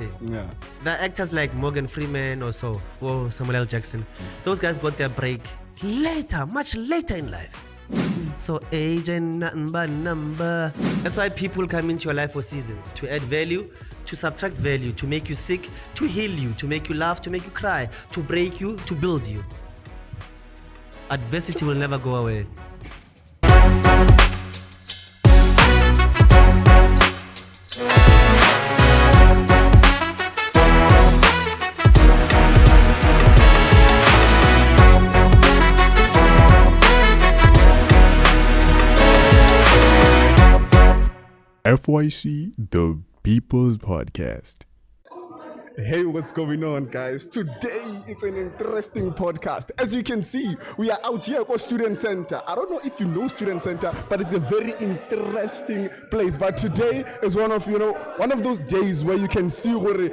Yeah. The actors like Morgan Freeman or Samuel L. Jackson, those guys got their break later, much later in life. So age ain't nothing but number. That's why people come into your life for seasons, to add value, to subtract value, to make you sick, to heal you, to make you laugh, to make you cry, to break you, to build you. Adversity will never go away. FYC, the People's Podcast. Hey, what's going on, guys? Today, it's an interesting podcast. As you can see, we are out here at Student Center. I don't know if you know Student Center, but it's a very interesting place. But today is one of those days where you can see where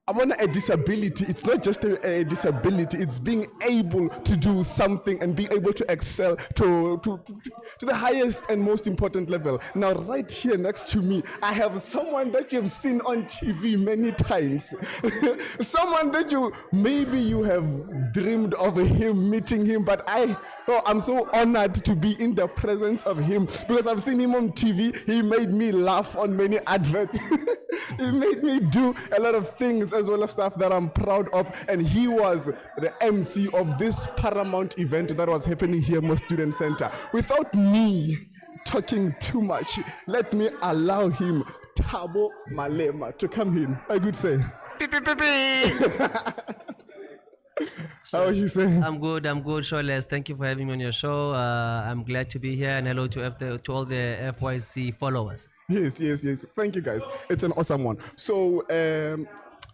I want a disability. It's not just a disability. It's being able to do something and being able to excel to the highest and most important level. Now, right here next to me, I have someone that you've seen on TV many times. Someone that maybe you have dreamed of him, meeting him, but I'm so honored to be in the presence of him because I've seen him on TV. He made me laugh on many adverts. He made me do a lot of things as well as stuff that I'm proud of, and he was the MC of this paramount event that was happening here at Student Center. Without me talking too much, let me allow him, Thabo Malema, to come in. I could say. How are you saying? I'm good, Shawless. Thank you for having me on your show. I'm glad to be here, and hello to all the FYC followers. Yes. Thank you, guys. It's an awesome one. So,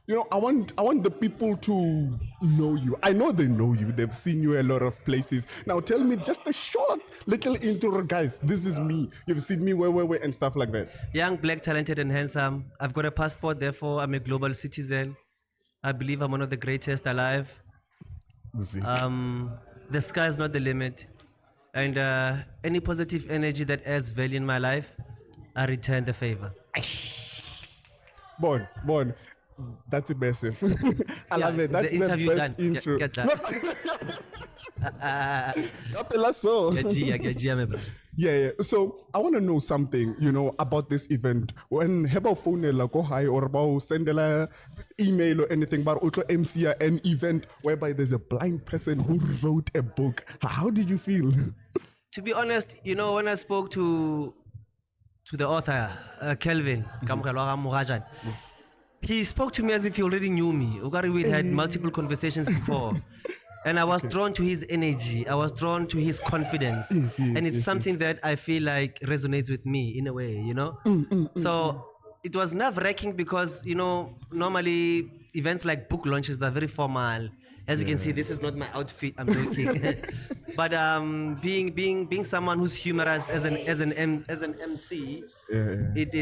I want the people to know you. I know they know you. They've seen you a lot of places. Now, tell me just a short little intro, guys. This is me. You've seen me where, and stuff like that. Young, black, talented, and handsome. I've got a passport, therefore I'm a global citizen. I believe I'm one of the greatest alive. The sky is not the limit. And any positive energy that adds value in my life, I return the favor. Bon. That's impressive. I love it. That's the best intro. Yeah. So I want to know something, about this event. When Heba phone go high or about send a email or anything, but also MC an event whereby there's a blind person who wrote a book. How did you feel? To be honest, when I spoke to the author, Kelvin, Kamogelo Mogajane, yes. He spoke to me as if he already knew me. We'd had multiple conversations before. And I was drawn to his energy. I was drawn to his confidence. Yes, and it's something that I feel like resonates with me in a way, So it was nerve-wracking because, normally events like book launches, they're very formal. As you can see, this is not my outfit. I'm joking. But being someone who's humorous as an MC, it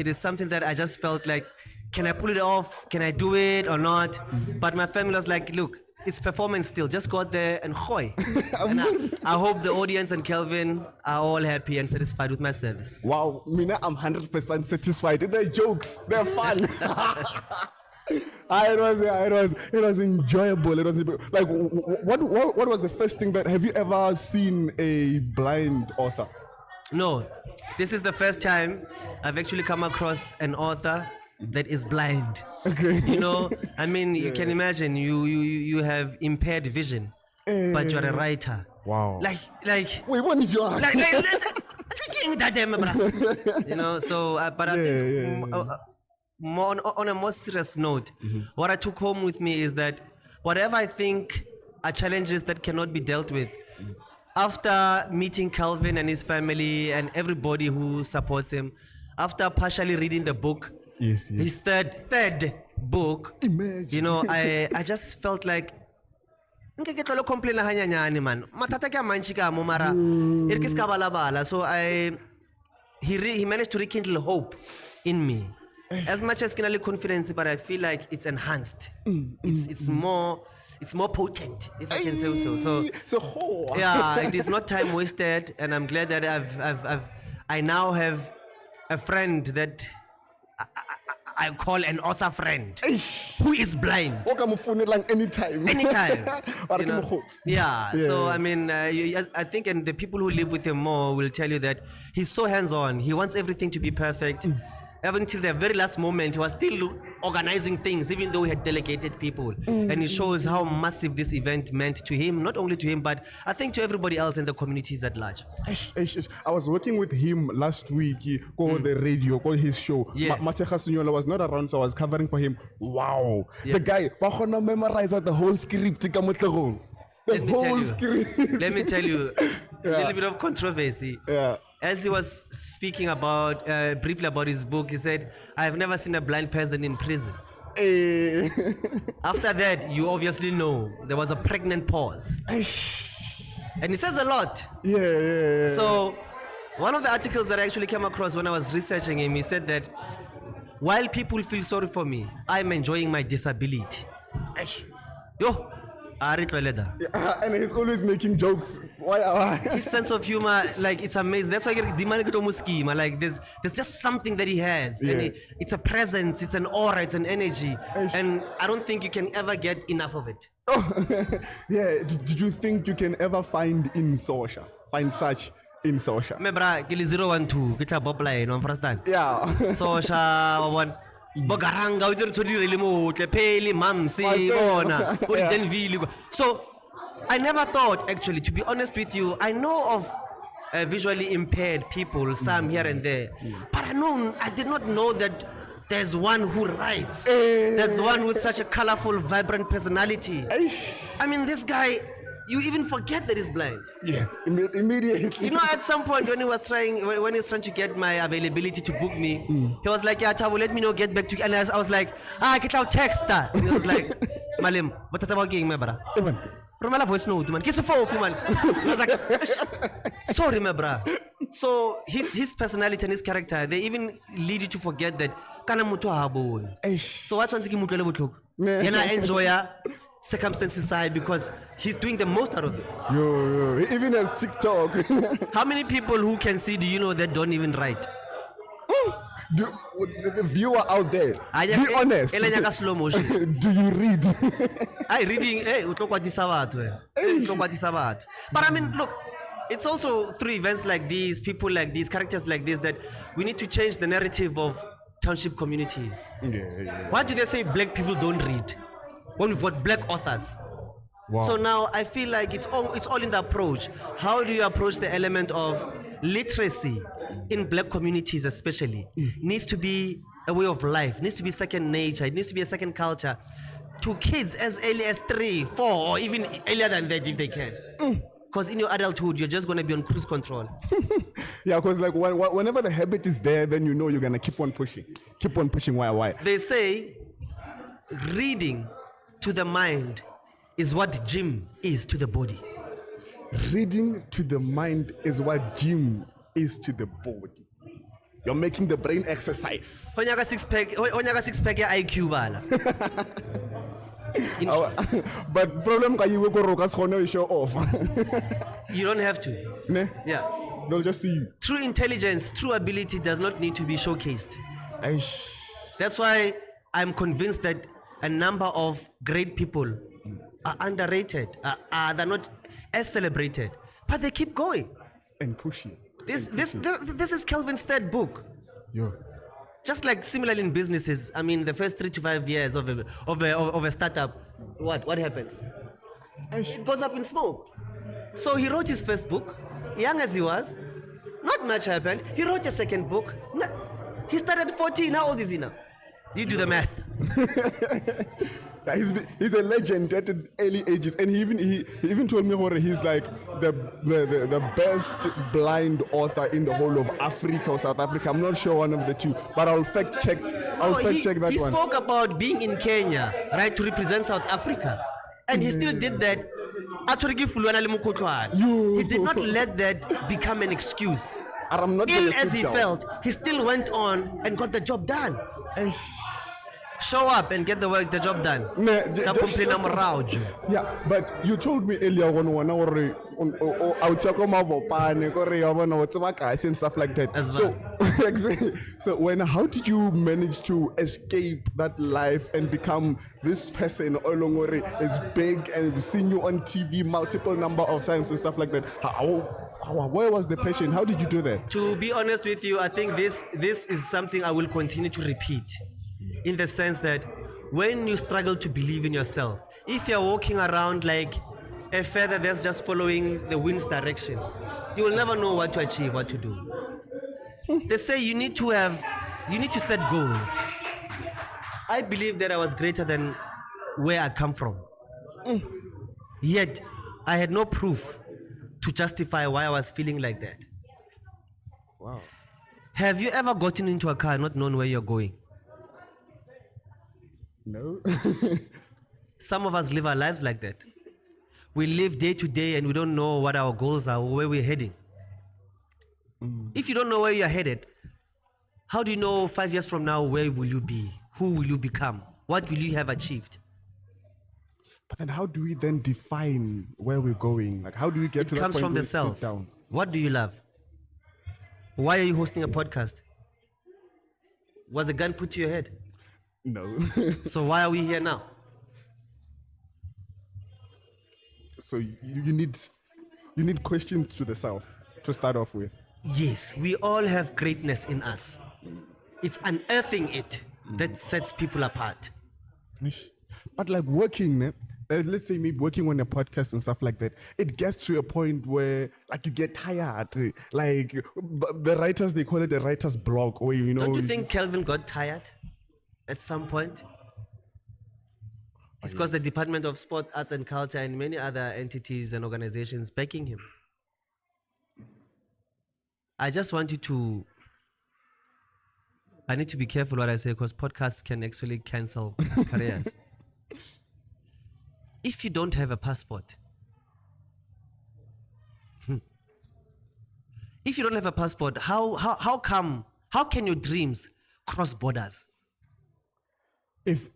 is something that I just felt like, can I pull it off? Can I do it or not? But my family was like, look, it's performance still. Just go out there and hoy. And I hope the audience and Kelvin are all happy and satisfied with my service. Wow, Mina, I'm 100% satisfied. They're jokes. They're fun. It was enjoyable. It was like, what was the first thing that, have you ever seen a blind author? No, this is the first time I've actually come across an author that is blind. Okay. You can imagine you have impaired vision, but you're a writer. Wow. Like wait, what is your like so but I think more on a more serious note, what I took home with me is that whatever I think are challenges that cannot be dealt with, after meeting Calvin and his family and everybody who supports him, after partially reading the book, his third book, imagine. I just felt like so he managed to rekindle hope in me. As much as kinally confidence, but I feel like it's enhanced. It's more potent, if I can say so. So yeah, it is not time wasted, and I'm glad that I now have a friend that I call an author friend Eish. who is blind. O ka mo founela anytime. Anytime. Ba re You ke know? mokgotsi. Yeah, so Yeah. I mean, I think, and the people who live with him more will tell you that he's so hands-on. He wants everything to be perfect. Even until the very last moment, he was still organizing things, even though he had delegated people. And it shows how massive this event meant to him, not only to him, but I think to everybody else in the communities at large. Eish. I was working with him last week. Go the radio, go his show. Yeah. Mateja Sunyola was not around, so I was covering for him. Wow, Yeah. the guy. Ba kgona memorize the whole script ka mo tlhogong. The Let me tell whole you. script. Let me tell you a little bit of controversy. Yeah. As he was speaking about briefly about his book, he said, "I've never seen a blind person in prison." Eh. After that, you obviously know there was a pregnant pause, Eish. and it says a lot. Yeah. So, one of the articles that I actually came across when I was researching him, he said that while people feel sorry for me, I'm enjoying my disability. Eish. Yo, Ari Tlweleda. Yeah, and he's always making jokes. Why? His sense of humor, like, it's amazing. That's why I get the like there's just something that he has, and Yeah. it's a presence, it's an aura, it's an energy, Eish. and I don't think you can ever get enough of it. Oh, yeah. Did you think you can ever find such in Sosha? Me bra, ke le 012, ke tla bopla eno, understand? Yeah. Sosha one bogaranga o tsere tshodile le motle pele mamsi Matseo. bona o Yeah. Denville. So I never thought, actually, to be honest with you, I know of visually impaired people, some here and there, but I did not know that there's one who writes. There's one with such a colorful, vibrant personality. Eish. I mean, this guy, you even forget that he's blind. Yeah. Immediately. You know, at some point when he was trying, when he was trying to get my availability to book me, he was like, "Yeah, Thabo, let me know, get back to you." And I was like, "Get out text that." And he was like, "Malem, what about getting my brother? Even. Romala voice note, man. Kiss a phone, man." I was like, "Sorry, my brother." So his personality and his character, they even lead you to forget that kana muthu ha bone. Eish. So what's one thing mutlele botlhoko? Ne. Yena enjoy circumstances side because he's doing the most out of it. Yo. He even has TikTok. How many people who can see do you know that don't even write? Do, the viewer out there, be honest. Ele nyaka slow motion. Do you read? I reading, utlokwatisa batho wena. Utlokwatisa batho. But I mean, look, it's also through events like these, people like these, characters like this, that we need to change the narrative of township communities. Yeah. Why do they say black people don't read when we've got black authors? Wow. So now I feel like it's all in the approach. How do you approach the element of literacy in black communities, especially? Needs to be a way of life, needs to be second nature, it needs to be a second culture to kids as early as 3, 4, or even earlier than that if they can. Because in your adulthood, you're just going to be on cruise control. Yeah, because like whenever the habit is there, then you know you're gonna keep on pushing. Why? They say reading to the mind is what gym is to the body. Reading to the mind is what gym is to the body. You're making the brain exercise. Onyaka six pack ya IQ bala. But problem ka you go roka se show off. You don't have to. Ne? Yeah. They'll just see you. True intelligence, true ability does not need to be showcased. Aish. That's why I'm convinced that a number of great people are underrated, they're not as celebrated, but they keep going. And pushing. This is Kelvin's third book. Yo. Just like similarly in businesses, I mean, the first 3 to 5 years of a startup, what happens? Aish. It goes up in smoke. So he wrote his first book, young as he was, not much happened. He wrote a second book. He started at 14. How old is he now? You do the math. Yeah, he's a legend at the early ages, and he even told me Jorge, he's like the best blind author in the whole of Africa or South Africa. I'm not sure one of the two, but I'll fact check that one. He spoke about being in Kenya, right, to represent South Africa, and he still did that. He did not let that become an excuse. I'm not Ill as he felt, he still went on and got the job done. Show up and get the job done. Nah, Ka complain morao je. Yeah, but you told me earlier and stuff like that. As So, exactly. So how did you manage to escape that life and become this person Olongore is big and we've seen you on TV multiple number of times and stuff like that? Where was the passion? How did you do that? To be honest with you, I think this is something I will continue to repeat, in the sense that when you struggle to believe in yourself, if you're walking around like a feather that's just following the wind's direction, you will never know what to achieve, what to do. They say you need to set goals. I believe that I was greater than where I come from. Yet I had no proof to justify why I was feeling like that. Wow. Have you ever gotten into a car not knowing where you're going? No. Some of us live our lives like that. We live day to day and we don't know what our goals are or where we're heading. If you don't know where you're headed, how do you know 5 years from now where will you be? Who will you become? What will you have achieved? But then how do we then define where we're going? Like how do we get to that It comes point from where the we self. sit down? What do you love? Why are you hosting a podcast? Was a gun put to your head? No. So why are we here now? So you need questions to the self to start off with. Yes, we all have greatness in us. It's unearthing it that sets people apart. But like working, let's say maybe working on a podcast and stuff like that, it gets to a point where like you get tired. Like the writers, they call it the writer's block, where Don't you think Kelvin got tired at some point? It's because the Department of Sport, Arts and Culture and many other entities and organizations backing him. I just want you to... I need to be careful what I say because podcasts can actually cancel careers. If you don't have a passport, if you don't have a passport, how can your dreams cross borders? If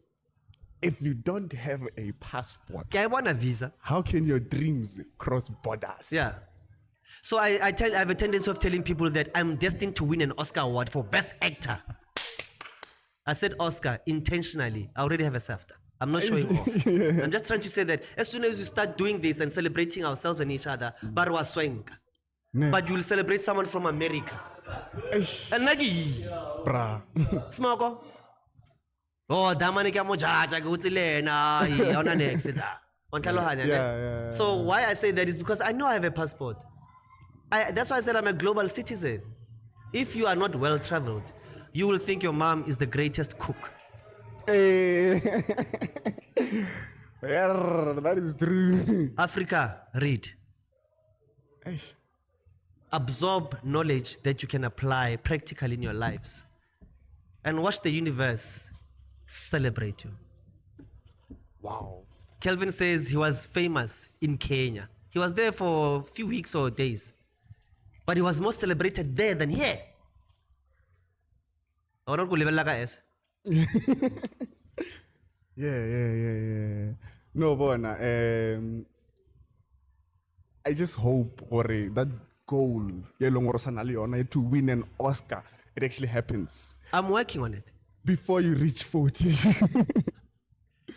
you don't have a passport, I want a visa. how can your dreams cross borders? Yeah. So I have a tendency of telling people that I'm destined to win an Oscar award for Best Actor. I said Oscar intentionally. I already have a SAFTA. I'm not showing off. I'm just trying to say that as soon as we start doing this and celebrating ourselves and each other, barwa swing. But you will celebrate someone from America. And Nagi. Bruh. Smoko. Oh, damani kya mo jaja ke utsile na ona next da. Yeah. So why I say that is because I know I have a passport. That's why I said I'm a global citizen. If you are not well traveled, you will think your mom is the greatest cook. Hey. Yeah, that is true. Africa, read. Eish. Absorb knowledge that you can apply practically in your lives. And watch the universe celebrate you. Wow. Kelvin says he was famous in Kenya. He was there for a few weeks or days. But he was more celebrated there than here. Yeah. No, Bona. I just hope that goal to win an Oscar, it actually happens I'm working on it. before you reach 40.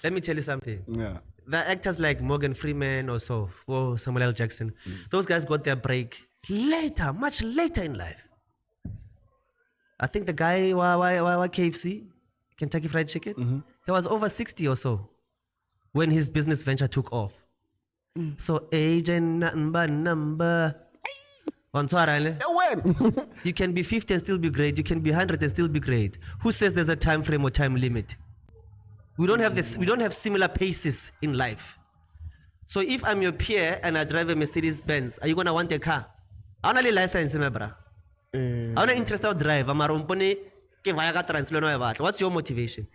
Let me tell you something. Yeah. The actors like Morgan Freeman or Samuel L. Jackson, those guys got their break later, much later in life. I think the guy, KFC, Kentucky Fried Chicken, he was over 60 or so when his business venture took off. So age and nothing but number. When? You can be 50 and still be great. You can be 100 and still be great. Who says there's a time frame or time limit? We don't have this. We don't have similar paces in life. So if I'm your peer and I drive a Mercedes Benz, are you gonna want a car? I don't license, my brother. I'm not interested in drive. I'm a rompone. What's your motivation?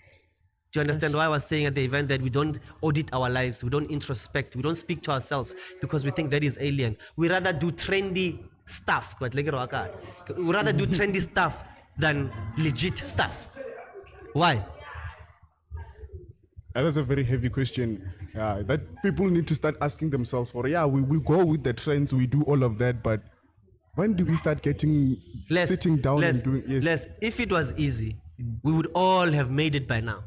Do you understand why I was saying at the event that we don't audit our lives, we don't introspect, we don't speak to ourselves because we think that is alien. We rather do trendy stuff. We rather do trendy stuff than legit stuff. Why? That's a very heavy question that people need to start asking themselves for. Yeah, we go with the trends, we do all of that, but when do we start sitting down and doing? Yes. If it was easy, we would all have made it by now.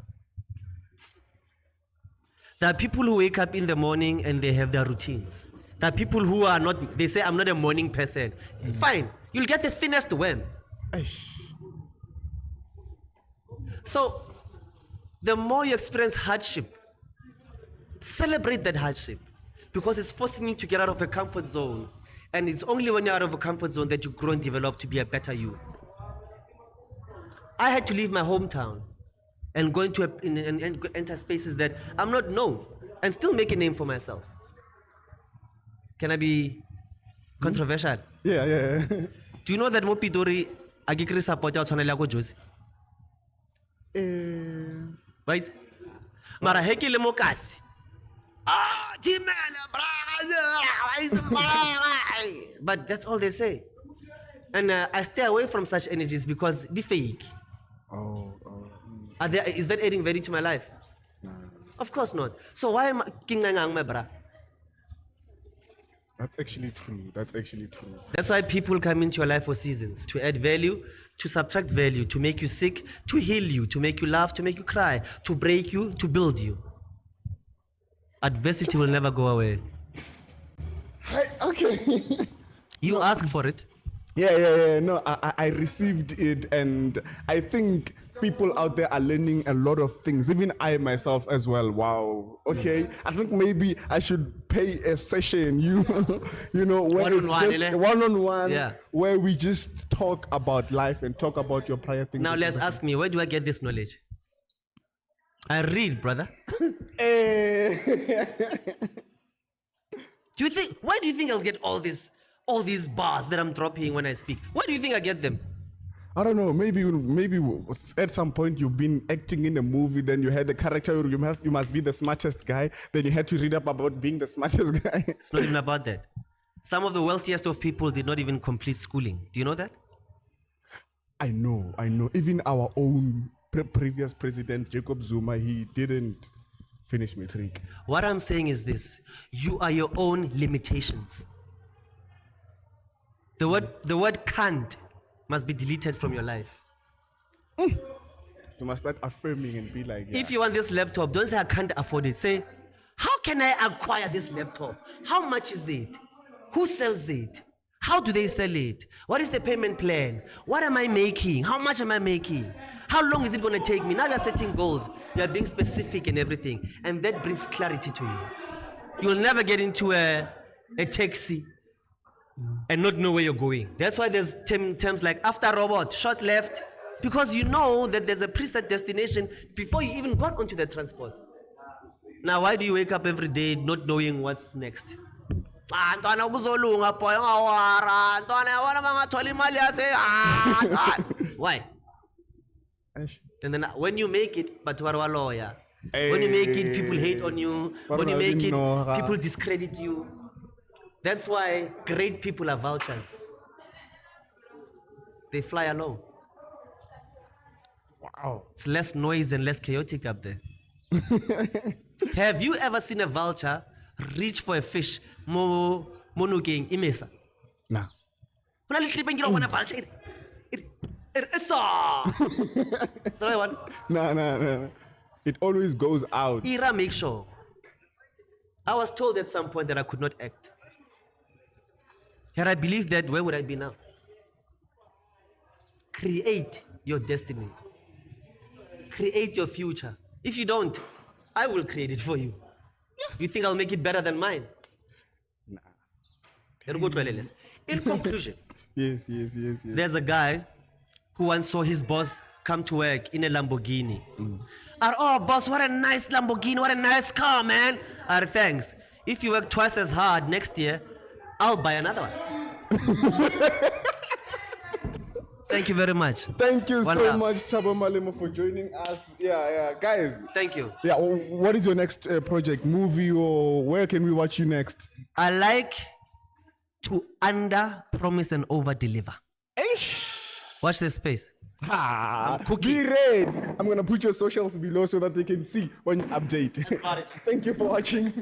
There are people who wake up in the morning and they have their routines. There are people who are not, they say, I'm not a morning person. Fine, you'll get the thinnest worm. So, the more you experience hardship, celebrate that hardship because it's forcing you to get out of a comfort zone. And it's only when you're out of a comfort zone that you grow and develop to be a better you. I had to leave my hometown and go into and enter spaces that I'm not known and still make a name for myself. Can I be controversial? Yeah. Do you know that Mopitori agikri support out on Lago Josie? Right? Mara hekile mokasi. But that's all they say. And I stay away from such energies because they're fake. Is that adding value to my life? No. Of course not. So why am I kingangang my bra? That's actually true. That's why people come into your life for seasons, to add value, to subtract value, to make you sick, to heal you, to make you laugh, to make you cry, to break you, to build you. Adversity will never go away. Okay. You asked for it. Yeah. No, I received it, and I think people out there are learning a lot of things. Even I myself as well. Wow. Okay. I think maybe I should pay a session. Where it's just one-on-one, where we just talk about life and talk about your prior things. Now let's ask me, where do I get this knowledge? I read, brother. Why do you think I'll get all these bars that I'm dropping when I speak? Why do you think I get them? I don't know. Maybe at some point you've been acting in a movie, then you had a character. You must be the smartest guy. Then you had to read up about being the smartest guy. It's not even about that. Some of the wealthiest of people did not even complete schooling. Do you know that? I know. Even our own previous president, Jacob Zuma, he didn't finish matric. What I'm saying is this: you are your own limitations. The word can't must be deleted from your life. You must start affirming and be like, if you want this laptop, don't say I can't afford it. Say, how can I acquire this laptop? How much is it? Who sells it? How do they sell it? What is the payment plan? What am I making? How much am I making? How long is it going to take me? Now you're setting goals. You're being specific in everything. And that brings clarity to you. You'll never get into a taxi and not know where you're going. That's why there's terms like after robot, short left, because you know that there's a preset destination before you even got onto the transport. Now, why do you wake up every day not knowing what's next? Why? And then when you make it, but lawyer. When you make it, people hate on you. When you make it, people discredit you. That's why great people are vultures. They fly alone. Wow. It's less noise and less chaotic up there. Have you ever seen a vulture reach for a fish? Monuking imesa? Nah. Nah. It always goes out. Ira, make sure. I was told at some point that I could not act. Had I believed that, where would I be now? Create your destiny. Create your future. If you don't, I will create it for you. You think I'll make it better than mine? Nah. In conclusion, yes. There's a guy who once saw his boss come to work in a Lamborghini. Oh, boss, what a nice Lamborghini, what a nice car, man. Thanks. If you work twice as hard next year, I'll buy another one. Thank you very much. Thank you so much, Thabo Malema, for joining us. Yeah, guys. Thank you. Yeah, what is your next project, movie, or where can we watch you next? I like to under promise and over deliver. Watch this space. Ha! cooking. Be ready. I'm gonna put your socials below so that they can see when you update. Thank you for watching.